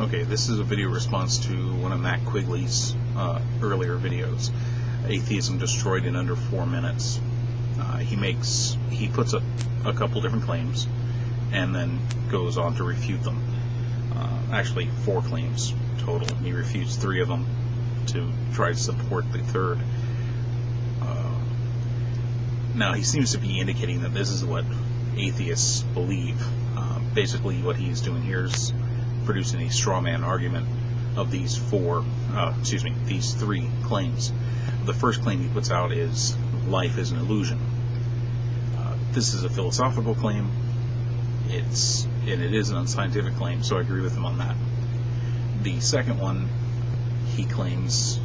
Okay, this is a video response to one of MackQuiley's earlier videos, Atheism Destroyed in Under 4 Minutes. He puts up a couple different claims and then goes on to refute them. Actually, 4 claims total. He refutes 3 of them to try to support the third. Now, he seems to be indicating that this is what atheists believe. Basically, what he's doing here is producing a straw man argument of these 3 claims. The first claim he puts out is life is an illusion. This is a philosophical claim. It is an unscientific claim, so I agree with him on that. The second one, he claims,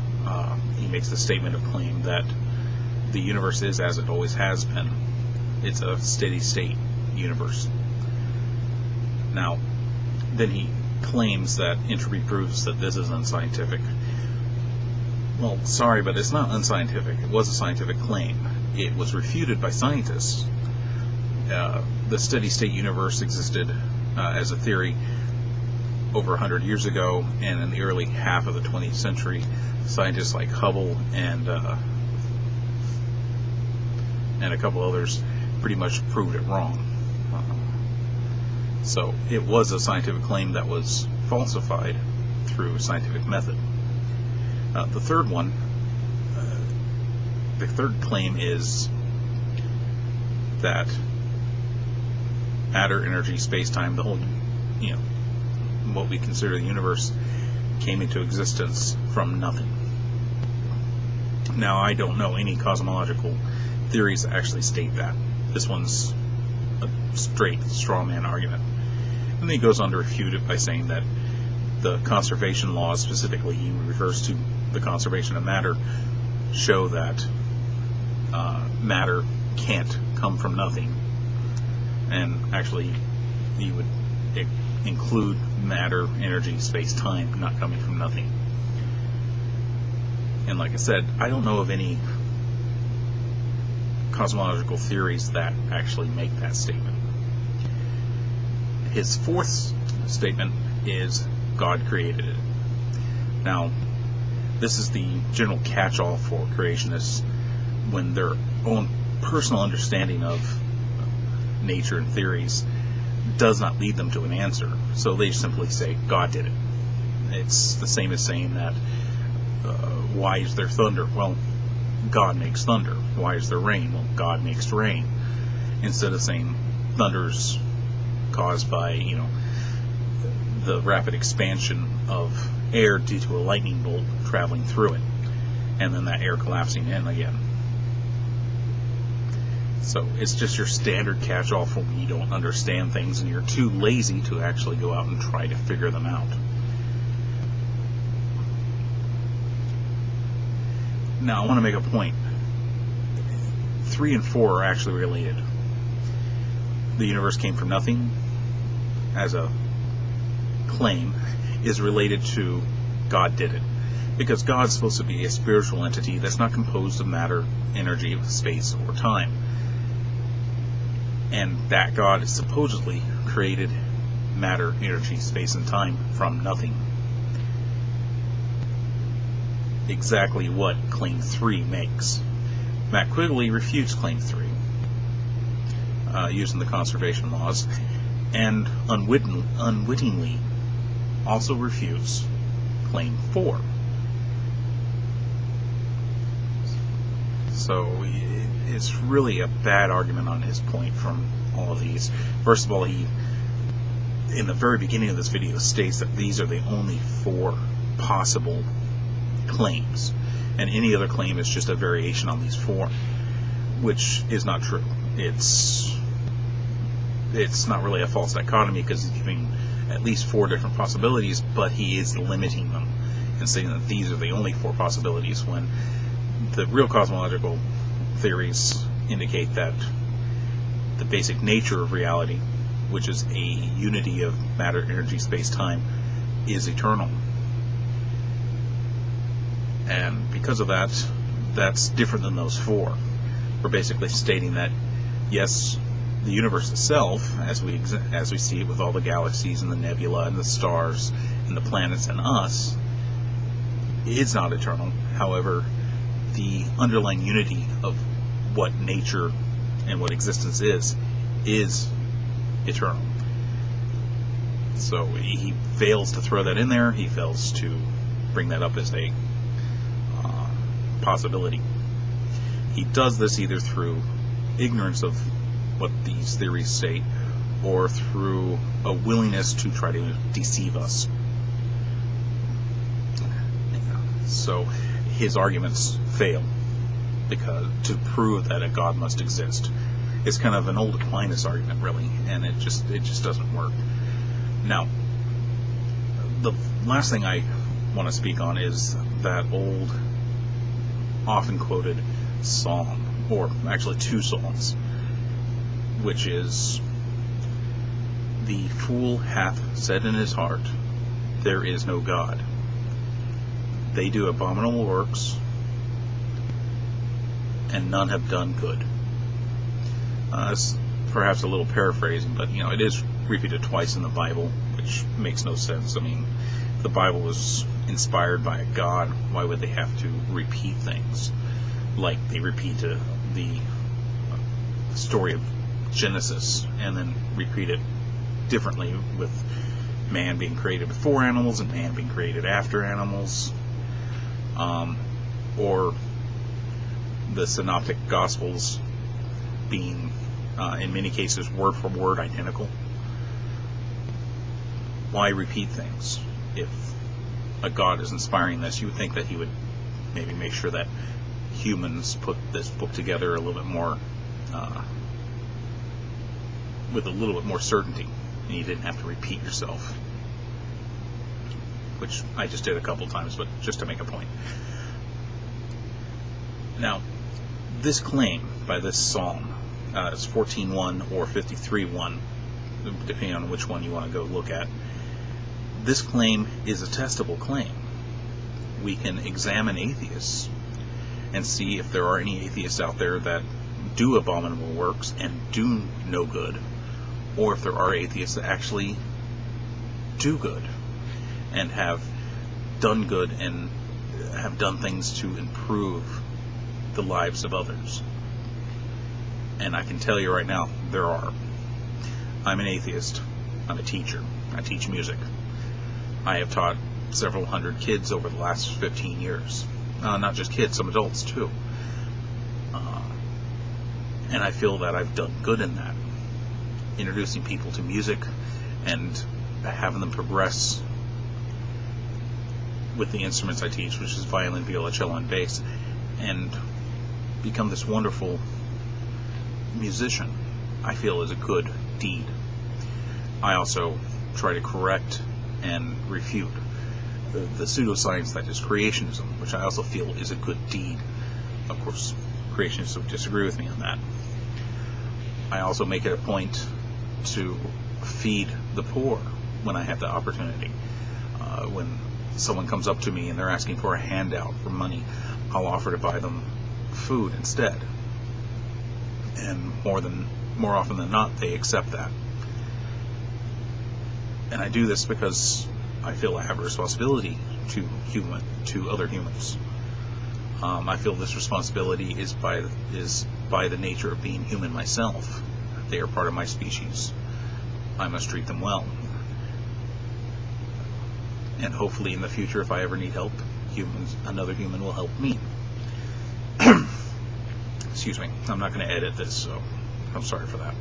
he makes the statement of claim that the universe is as it always has been. It's a steady state universe. Now, then he claims that entropy proves that this is unscientific. Well, sorry, but it's not unscientific. It was a scientific claim. It was refuted by scientists. The steady state universe existed as a theory over 100 years ago, and in the early half of the 20th century, scientists like Hubble and a couple others pretty much proved it wrong. So it was a scientific claim that was falsified through scientific method. The third one, the third claim is that matter, energy, space-time, the whole, what we consider the universe, came into existence from nothing. Now, I don't know any cosmological theories that actually state that. This one's a straight straw man argument. And then he goes on to refute it by saying that the conservation laws, specifically he refers to the conservation of matter, show that matter can't come from nothing. And actually, he would include matter, energy, space-time not coming from nothing. And like I said, I don't know of any cosmological theories that actually make that statement. His fourth statement is God created it. Now, this is the general catch-all for creationists when their own personal understanding of nature and theories does not lead them to an answer. So they simply say, God did it. It's the same as saying that, why is there thunder? Well, God makes thunder. Why is there rain? Well, God makes rain. Instead of saying thunder's caused by, the rapid expansion of air due to a lightning bolt traveling through it, and then that air collapsing in again. So it's just your standard catch-all for when you don't understand things and you're too lazy to actually go out and try to figure them out. Now, I want to make a point. 3 and 4 are actually related. The universe came from nothing, as a claim, is related to God did it. Because God's supposed to be a spiritual entity that's not composed of matter, energy, space, or time. And that God is supposedly created matter, energy, space, and time from nothing. Exactly what Claim 3 makes. MackQuiley refutes Claim 3 using the conservation laws, and unwittingly also refutes Claim 4. So it's really a bad argument on his point from all of these. First of all, he, in the very beginning of this video, states that these are the only 4 possible claims, and any other claim is just a variation on these 4, which is not true. It's not really a false dichotomy, because he's giving at least 4 different possibilities, but he is limiting them and saying that these are the only 4 possibilities, when the real cosmological theories indicate that the basic nature of reality, which is a unity of matter, energy, space, time, is eternal. And because of that, that's different than those 4. We're basically stating that, yes, the universe itself, as we see it with all the galaxies and the nebula and the stars and the planets and us is not eternal. However, the underlying unity of what nature and what existence is eternal. So he fails to throw that in there. He fails to bring that up as a possibility. He does this either through ignorance of what these theories state, or through a willingness to try to deceive us. So his arguments fail because to prove that a God must exist. It's kind of an old Aquinas argument, really, and it just doesn't work. Now, the last thing I want to speak on is that old, often quoted psalm, or actually two psalms, which is, "The fool hath said in his heart, there is no God. They do abominable works, and none have done good." It's perhaps a little paraphrasing, but it is repeated twice in the Bible, which makes no sense. I mean, if the Bible was inspired by a God, why would they have to repeat things like they repeat the story of Genesis and then repeat it differently, with man being created before animals and man being created after animals, or the synoptic gospels being in many cases word for word identical? Why repeat things? If a God is inspiring this, you would think that he would maybe make sure that humans put this book together a little bit more with a little bit more certainty, and you didn't have to repeat yourself, which I just did a couple times, but just to make a point. Now, this claim by this psalm, it's 14:1 or 53:1, depending on which one you want to go look at. This claim is a testable claim. We can examine atheists and see if there are any atheists out there that do abominable works and do no good, or if there are atheists that actually do good and have done good and have done things to improve the lives of others. And I can tell you right now, there are. I'm an atheist. I'm a teacher. I teach music. I have taught several hundred kids over the last 15 years. Not just kids, some adults too. And I feel that I've done good in that. Introducing people to music and having them progress with the instruments I teach, which is violin, viola, cello, and bass, and become this wonderful musician, I feel is a good deed. I also try to correct and refute the pseudoscience that is creationism, which I also feel is a good deed. Of course, creationists would disagree with me on that. I also make it a point to feed the poor when I have the opportunity. When someone comes up to me and they're asking for a handout for money, I'll offer to buy them food instead. And more often than not, they accept that. And I do this because I feel I have a responsibility to other humans. I feel this responsibility is by the nature of being human myself. They are part of my species. I must treat them well. And hopefully in the future, if I ever need help, another human will help me. Excuse me, I'm not going to edit this, so I'm sorry for that.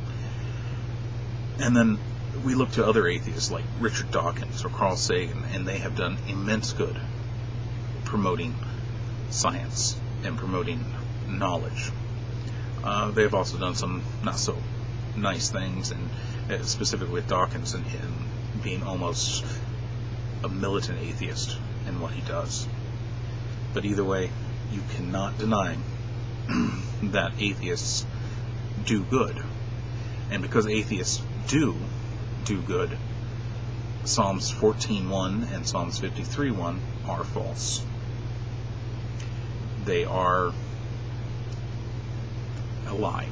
And then we look to other atheists like Richard Dawkins or Carl Sagan, and they have done immense good promoting science and promoting knowledge. They have also done some not so nice things, and specifically with Dawkins and him being almost a militant atheist in what he does. But either way, you cannot deny that atheists do good. And because atheists do good, Psalms 14:1 and Psalms 53:1 are false. They are a lie.